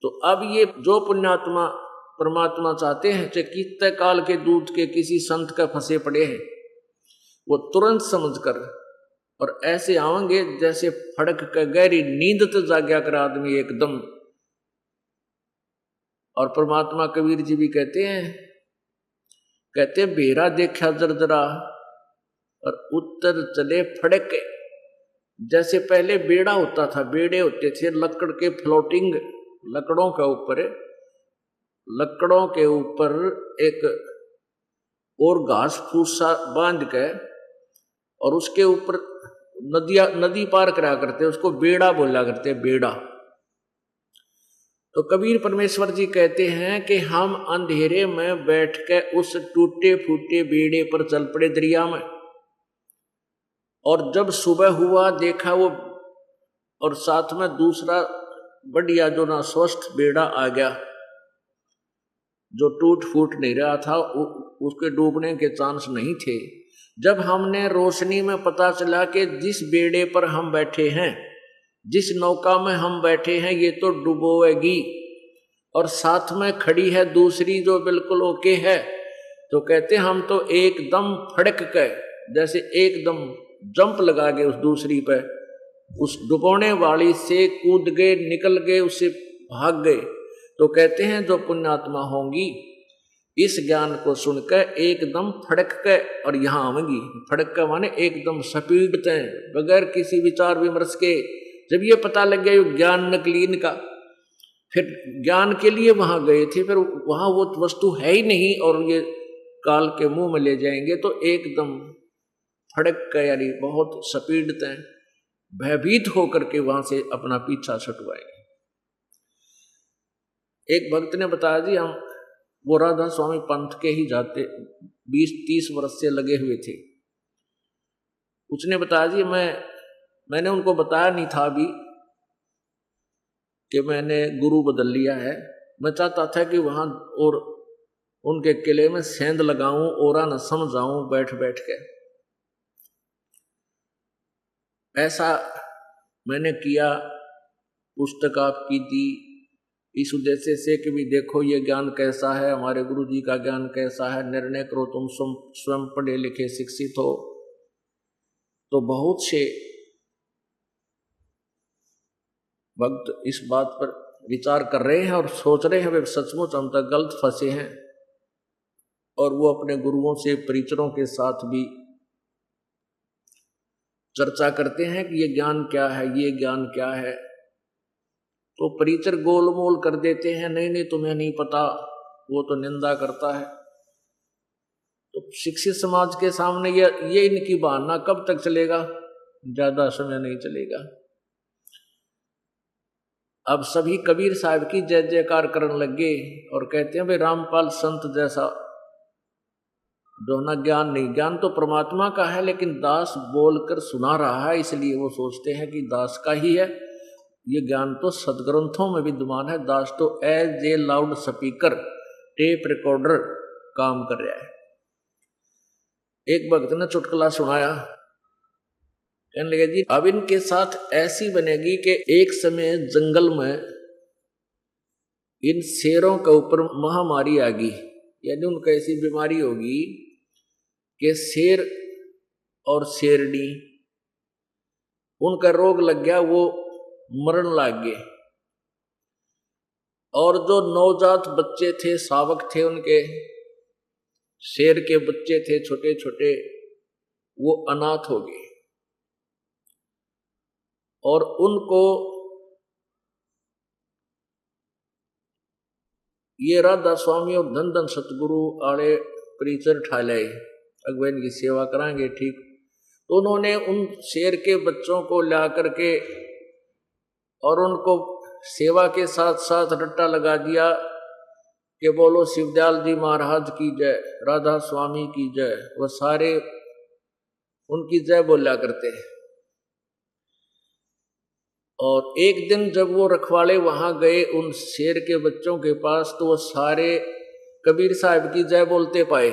[SPEAKER 2] तो अब ये जो पुण्यात्मा परमात्मा चाहते हैं, चाहे कितने काल के दूध के किसी संत का फंसे पड़े हैं, वो तुरंत समझकर और ऐसे आवेंगे जैसे फड़क के गहरी नींद तो जाग्या कर आदमी एकदम। और परमात्मा कबीर जी भी कहते हैं बेरा देखा जरजरा और उत्तर चले फड़के। जैसे पहले बेड़ा होता था, बेड़े होते थे लकड़ के फ्लोटिंग, लकड़ों के ऊपर एक और घास फूस बांध के और उसके ऊपर नदी पार करा करते, उसको बेड़ा बोला करते, बेड़ा। तो कबीर परमेश्वर जी कहते हैं कि हम अंधेरे में बैठ के उस टूटे फूटे बेड़े पर चल पड़े दरिया में, और जब सुबह हुआ देखा वो, और साथ में दूसरा बढ़िया जो ना स्वस्थ बेड़ा आ गया, जो टूट फूट नहीं रहा था, उसके डूबने के चांस नहीं थे। जब हमने रोशनी में पता चला कि जिस बेड़े पर हम बैठे हैं, जिस नौका में हम बैठे हैं, ये तो डुबोएगी, और साथ में खड़ी है दूसरी जो बिल्कुल ओके है, तो कहते हम तो एकदम फड़क के, जैसे एकदम जंप लगा गए उस दूसरी पे, उस डुबोने वाली से कूद गए, निकल गए, उससे भाग गए। तो कहते हैं जो पुण्यात्मा होंगी इस ज्ञान को सुनकर एकदम फड़क के और यहाँ आवेंगी। फड़क के माने एकदम स्पीड से, बगैर किसी विचार विमर्श के। जब ये पता लग गया ये ज्ञान नकली इनका, फिर ज्ञान के लिए वहां गए थे, फिर वहां वो वस्तु है ही नहीं और ये काल के मुंह में ले जाएंगे, तो एकदम फड़क के यानी बहुत स्पीड से भयभीत होकर के वहां से अपना पीछा छुटवाएंगे। एक भक्त ने बताया जी हम वो राधा स्वामी पंथ के ही जाते 20-30 वर्ष से लगे हुए थे। उसने बताया जी मैंने उनको बताया नहीं था अभी कि मैंने गुरु बदल लिया है। मैं चाहता था कि वहां और उनके किले में सेंध लगाऊं और न समझाऊं बैठ बैठ के। ऐसा मैंने किया, पुस्तक आपकी दी इस उद्देश्य से कि भी देखो ये ज्ञान कैसा है, हमारे गुरु जी का ज्ञान कैसा है, निर्णय करो, तुम स्वयं पढ़े लिखे शिक्षित हो। तो बहुत से भक्त इस बात पर विचार कर रहे हैं और सोच रहे हैं वे सचमुच हम तक गलत फंसे हैं, और वो अपने गुरुओं से परिचरों के साथ भी चर्चा करते हैं कि ये ज्ञान क्या है, ये ज्ञान क्या है। तो परिचर गोलमोल कर देते हैं, नहीं नहीं तुम्हें नहीं पता, वो तो निंदा करता है। तो शिक्षित समाज के सामने ये इनकी बहाना कब तक चलेगा? ज्यादा समय नहीं चलेगा। अब सभी कबीर साहब की जय जयकार करने लगे और कहते हैं भाई रामपाल संत जैसा जो ना ज्ञान नहीं, ज्ञान तो परमात्मा का है, लेकिन दास बोलकर सुना रहा है, इसलिए वो सोचते हैं कि दास का ही है। ये ज्ञान तो सदग्रंथों में विद्यमान है, दास तो as a loud speaker tape recorder काम कर रहा है। एक भक्त ने चुटकुला सुनाया, कहने लगे जी अब इनके साथ ऐसी बनेगी कि एक समय जंगल में इन शेरों के ऊपर महामारी आ गई, यानी उनको ऐसी बीमारी होगी कि शेर और शेरनी उनका रोग लग गया, वो मरण लग गए। और जो नवजात बच्चे थे, शावक थे उनके, शेर के बच्चे थे छोटे छोटे, वो अनाथ हो गए। और उनको ये राधा स्वामी और धन धन सतगुरु आले परिचर ठा लाए, अगवैन की सेवा कराएंगे ठीक। तो उन्होंने उन शेर के बच्चों को ला करके और उनको सेवा के साथ साथ रट्टा लगा दिया कि बोलो शिवदयाल जी महाराज की जय, राधा स्वामी की जय। वह सारे उनकी जय बोला करते हैं। और एक दिन जब वो रखवाले वहां गए उन शेर के बच्चों के पास, तो वो सारे कबीर साहब की जय बोलते पाए।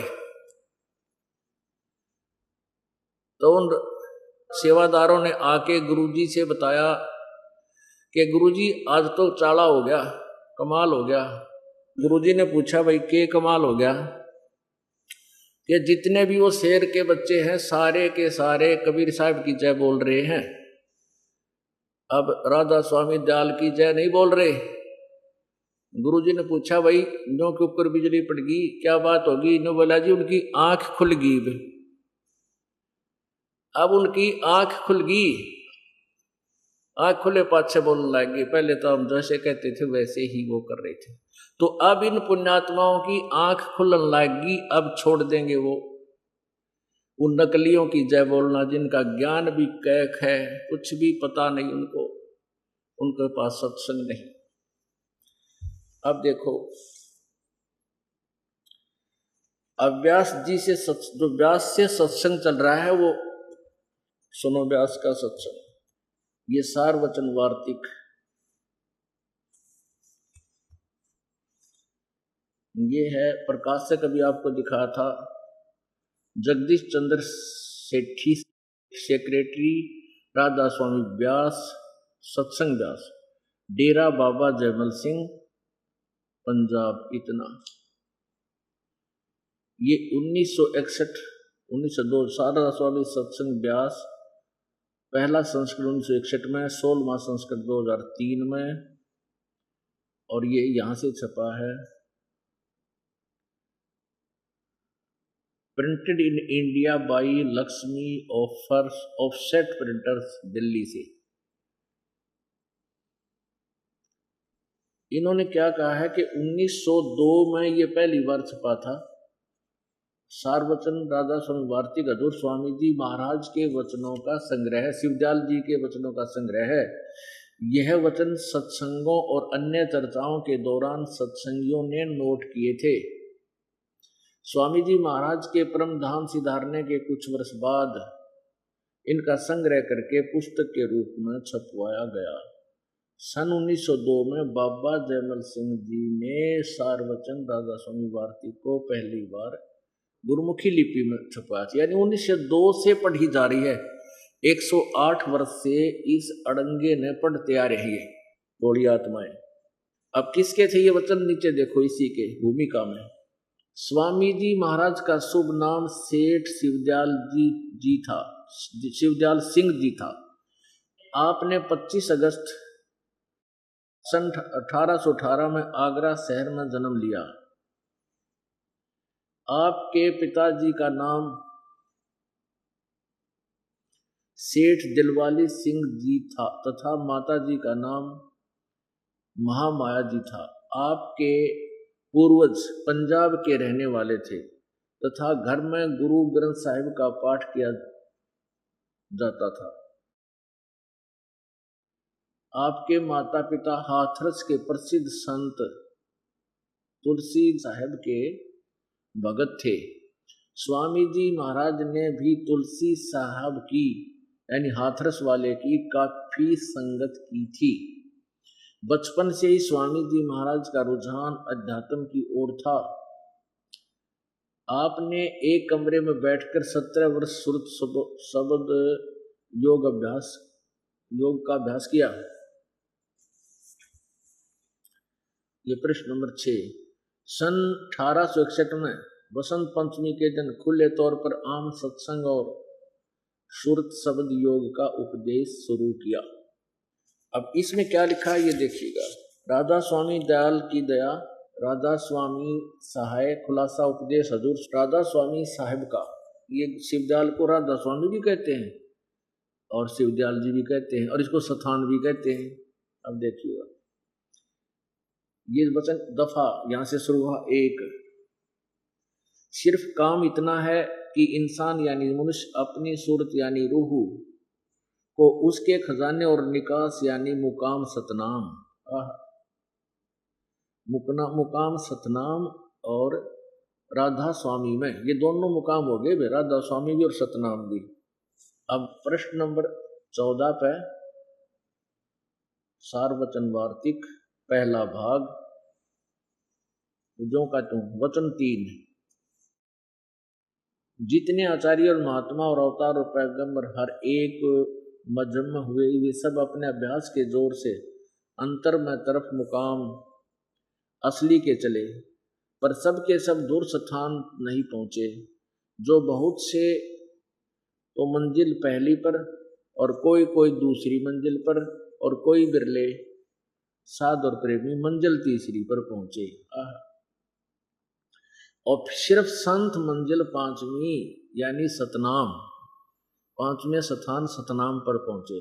[SPEAKER 2] तो उन सेवादारों ने आके गुरुजी से बताया कि गुरुजी आज तो चाला हो गया, कमाल हो गया। गुरुजी ने पूछा भाई के कमाल हो गया? कि जितने भी वो शेर के बच्चे हैं सारे के सारे कबीर साहब की जय बोल रहे हैं, अब राधा स्वामी दयाल की जय नहीं बोल रहे। गुरुजी ने पूछा भाई नो के ऊपर बिजली पड़ गई, क्या बात होगी? नो बोला जी उनकी आंख खुल गई। अब उनकी आंख खुल गई, आंख खुले पाछे बोलने लगी, पहले तो हम जैसे कहते थे वैसे ही वो कर रहे थे। तो अब इन पुण्यात्माओं की आंख खुलने लगी, अब छोड़ देंगे वो उन नकलियों की जय बोलना जिनका ज्ञान भी कैक है, कुछ भी पता नहीं उनको, उनके पास सत्संग नहीं। अब देखो अब व्यास जी से जो व्यास से सत्संग चल रहा है वो सुनो, व्यास का सत्संग। ये सारवचन वार्तिक, ये है प्रकाशक अभी आपको दिखा था, जगदीश चंद्र सेठी, सेक्रेटरी राधा स्वामी व्यास, सत्संग व्यास, डेरा बाबा जयमल सिंह, पंजाब। इतना ये 1961 1902 राधा स्वामी सत्संग व्यास, पहला संस्करण 1961 में, 16वां संस्करण 2003 में, और ये यहां से छपा है, printed in India by Lakshmi offset printers, Delhi से। इन्होंने क्या कहा है कि 1902 में ये पहली बार छपा था। सारवचन राधा स्वामी वार्तिक हजूर स्वामी जी महाराज के वचनों का संग्रह, शिवदयाल जी के वचनों का संग्रह है। यह वचन सत्संगों और अन्य चर्चाओं के दौरान सत्संगियों ने नोट किए थे। स्वामी जी महाराज के परम धाम सिधारने के कुछ वर्ष बाद इनका संग्रह करके पुस्तक के रूप में छपवाया गया। सन 1902 में बाबा जयमल सिंह जी ने सारवचन राधा स्वामी वार्तिक को पहली बार गुरुमुखी लिपि में छपवाया, यानी 1902 से पढ़ी जा रही है। 108 वर्ष से इस अड़ंगे ने पढ़ते आ रही है बड़ी आत्माएं। अब किसके थे ये वचन? नीचे देखो इसी के भूमिका में। स्वामी जी महाराज का शुभ नाम सेठ शिवदयाल जी था, शिवदयाल सिंह जी था। आपने 25 अगस्त सन 1818 में आगरा शहर में जन्म लिया। आपके पिताजी का नाम सेठ दिलवाली सिंह जी था तथा माताजी का नाम महामाया जी था। आपके पूर्वज पंजाब के रहने वाले थे तथा घर में गुरु ग्रंथ साहिब का पाठ किया जाता था। आपके माता पिता हाथरस के प्रसिद्ध संत तुलसी साहिब के भगत थे। स्वामी जी महाराज ने भी तुलसी साहब की यानी हाथरस वाले की काफी संगत की थी। बचपन से ही स्वामी जी महाराज का रुझान अध्यात्म की ओर था। आपने एक कमरे में बैठकर 17 वर्ष श्रुत शब्द योग का अभ्यास किया। ये प्रश्न नंबर 6। सन 1861 में बसंत पंचमी के दिन खुले तौर पर आम सत्संग और श्रुत शब्द योग का उपदेश शुरू किया। अब इसमें क्या लिखा है ये देखिएगा। राधा स्वामी दयाल की दया, राधा स्वामी सहाय, खुलासा उपदेश हजूर राधा स्वामी साहिब का। ये शिवदयाल को राधा स्वामी भी कहते हैं और शिवदयाल जी भी कहते हैं और इसको सथान भी कहते हैं। अब देखिएगा ये वचन दफा यहां से शुरू हुआ। 1, सिर्फ काम इतना है कि इंसान यानी मनुष्य अपनी सूरत यानी रूह को उसके खजाने और निकास यानी मुकाम सतनाम, मुकाम सतनाम और राधा स्वामी में, ये दोनों मुकाम हो गए, राधा स्वामी भी और सतनाम भी। अब प्रश्न नंबर 14 पे सारवचन वार्तिक पहला भाग जो का तुम वचन 3। जितने आचार्य और महात्मा और अवतार और पैगंबर हर एक मजहब में हुए, वे सब अपने अभ्यास के जोर से अंतर में तरफ मुकाम असली के चले, पर सब के सब दूर स्थान नहीं पहुँचे। जो बहुत से तो मंजिल पहली पर और कोई कोई दूसरी मंजिल पर और कोई बिरले साध और प्रेमी मंजिल तीसरी पर पहुँचे। और सिर्फ संत मंजिल पांचवी यानी सतनाम, पांचवें स्थान सतनाम पर पहुंचे,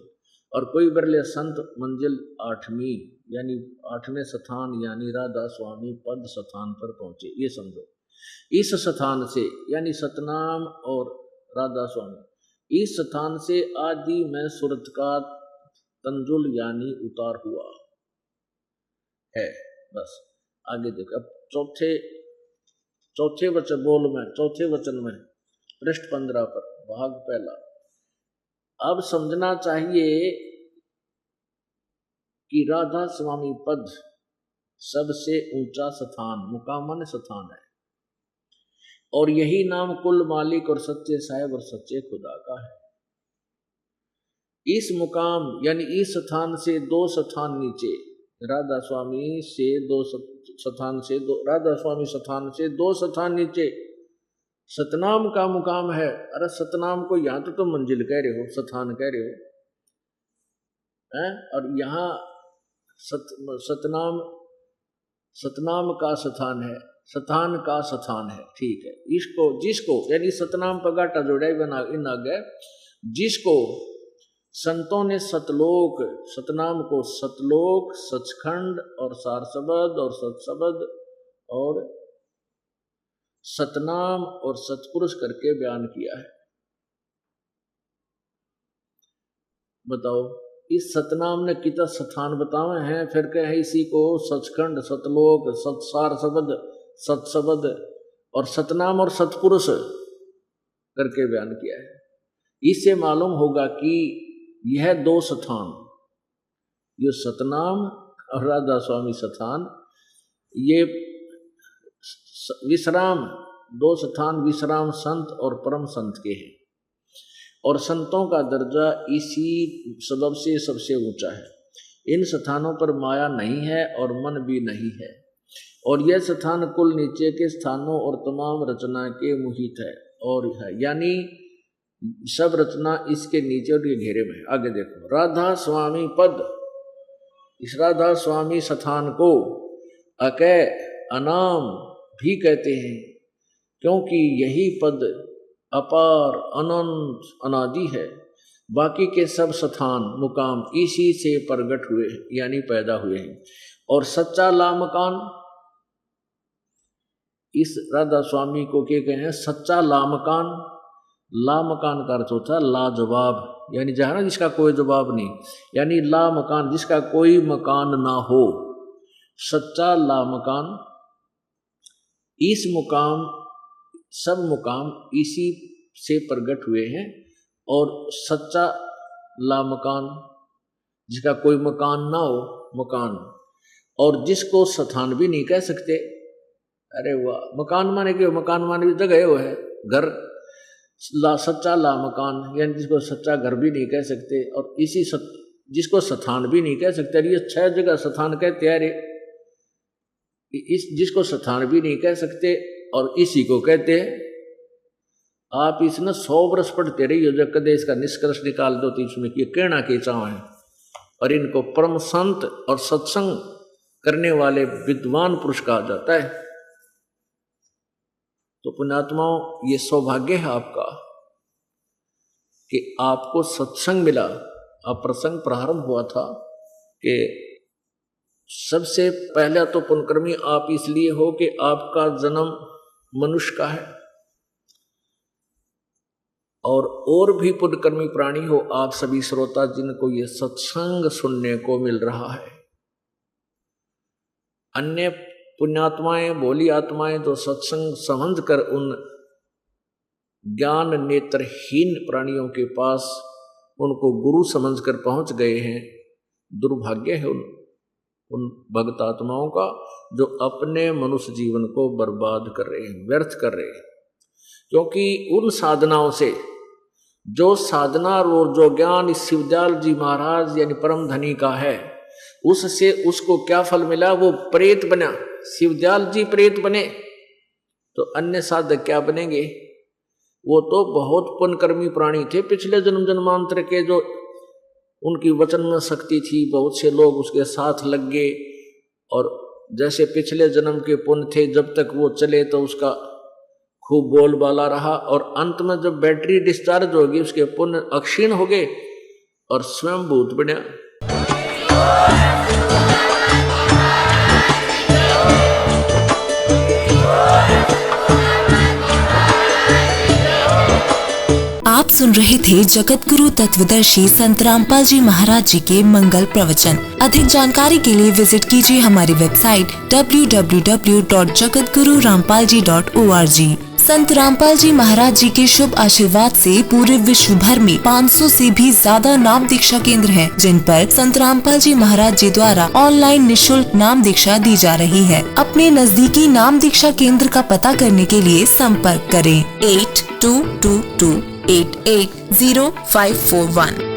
[SPEAKER 2] और कोई बिरले संत मंजिल आठवीं यानी आठवें स्थान यानी राधा स्वामी पद स्थान पर पहुंचे। ये समझो, इस स्थान से यानी सतनाम और राधा स्वामी, इस स्थान से आदि में सूरत का तंजुल यानी उतार हुआ है। बस आगे देखो। अब चौथे वचन में पृष्ठ 15 पर भाग पहला। अब समझना चाहिए कि राधा स्वामी पद सबसे ऊंचा स्थान, मुकाम माने स्थान है, और यही नाम कुल मालिक और सच्चे साहेब और सच्चे खुदा का है। इस मुकाम यानी इस स्थान से दो स्थान नीचे, राधा स्वामी से राधा स्वामी स्थान से दो स्थान नीचे सतनाम का मुकाम है। अरे सतनाम को यहाँ तो तुम मंजिल कह रहे हो, स्थान कह रहे हो हैं, और यहाँ सतनाम का स्थान है, स्थान का स्थान है। ठीक है, इसको जिसको यानी सतनाम पर गाटा जोड़ा बना इन आगे, जिसको संतों ने सतलोक, सतनाम को सतलोक, सचखंड और सारसबद और सतसबद और सतनाम और सतपुरुष करके बयान किया है। बताओ, इस सतनाम ने कितना स्थान बताए हैं, फिर कहे इसी को सचखंड, सतलोक, सतसार शब्द, सतसबद और सतनाम और सतपुरुष करके बयान किया है। इससे मालूम होगा कि यह दो स्थान, ये सतनाम और राधा स्वामी स्थान, ये विश्राम, दो स्थान विश्राम संत और परम संत के हैं, और संतों का दर्जा इसी सबब से सबसे ऊंचा है। इन स्थानों पर माया नहीं है और मन भी नहीं है, और यह स्थान कुल नीचे के स्थानों और तमाम रचना के मुहित है और है, यानी सब रचना इसके नीचे और ये घेरे में। आगे देखो, राधा स्वामी पद, इस राधा स्वामी स्थान को अकय अनाम भी कहते हैं, क्योंकि यही पद अपार अनंत अनादि है। बाकी के सब स्थान मुकाम इसी से प्रगट हुए यानी पैदा हुए हैं, और सच्चा लामकान, इस राधा स्वामी को क्या कहे हैं, सच्चा लामकान। लामकान का अर्थ होता है लाजवाब, यानी जहाँ ना जिसका कोई जवाब नहीं, यानी लामकान जिसका कोई मकान ना हो, सच्चा लामकान। इस मुकाम, सब मुकाम इसी से प्रकट हुए हैं, और सच्चा लामकान जिसका कोई मकान ना हो, मकान, और जिसको स्थान भी नहीं कह सकते। अरे वाह, मकान माने क्यों, मकान माने भी जगह वो है, घर। सच्चा लामकान यानी जिसको सच्चा घर भी नहीं कह सकते, और इसी जिसको स्थान भी नहीं कह सकते। ये 6 जगह स्थान कहते हैं, अरे इस जिसको स्थान भी नहीं कह सकते और इसी को कहते हैं। आप इसने 100 वर्ष पढ़ते रही हो, जब कदे इसका निष्कर्ष निकाल दो तो इसमें ये कहना के चाव है, और इनको परम संत और सत्संग करने वाले विद्वान पुरुष कहा जाता है। तो पुण्यात्माओं, ये सौभाग्य है आपका कि आपको सत्संग मिला। अब प्रसंग प्रारंभ हुआ था कि सबसे पहला तो पुण्यकर्मी आप इसलिए हो कि आपका जन्म मनुष्य का है, और भी पुण्यकर्मी प्राणी हो आप सभी श्रोता जिनको ये सत्संग सुनने को मिल रहा है। अन्य पुण्यात्माएं, भोली आत्माएं जो सत्संग समझ कर उन ज्ञान नेत्रहीन प्राणियों के पास उनको गुरु समझकर पहुंच गए हैं, दुर्भाग्य है उन भक्त आत्माओं का जो अपने मनुष्य जीवन को बर्बाद कर रहे हैं, व्यर्थ कर रहे हैं। क्योंकि उन साधनाओं से जो साधना और जो ज्ञान इस शिवदयाल जी महाराज यानी परम धनी का है, उससे उसको क्या फल मिला? वो प्रेत बना। शिवदयाल जी प्रेत बने तो अन्य साधक क्या बनेंगे? वो तो बहुत पुण्यकर्मी प्राणी थे, पिछले जन्म जन्मांतर के, जो उनकी वचन में शक्ति थी, बहुत से लोग उसके साथ लग गए और जैसे पिछले जन्म के पुण्य थे, जब तक वो चले तो उसका खूब बोलबाला रहा और अंत में जब बैटरी डिस्चार्ज होगी उसके पुण्य अक्षीण हो गए और स्वयं भूत बना।
[SPEAKER 3] आप सुन रहे थे जगत गुरु तत्वदर्शी संत रामपाल जी महाराज जी के मंगल प्रवचन। अधिक जानकारी के लिए विजिट कीजिए हमारी वेबसाइट www.jagatgururampalji.org। संत रामपाल जी महाराज जी के शुभ आशीर्वाद से पूरे विश्व भर में 500 से भी ज्यादा नाम दीक्षा केंद्र हैं, जिन पर संत रामपाल जी महाराज जी द्वारा ऑनलाइन निशुल्क नाम दीक्षा दी जा रही है। अपने नजदीकी नाम दीक्षा केंद्र का पता करने के लिए संपर्क करें 8222880541।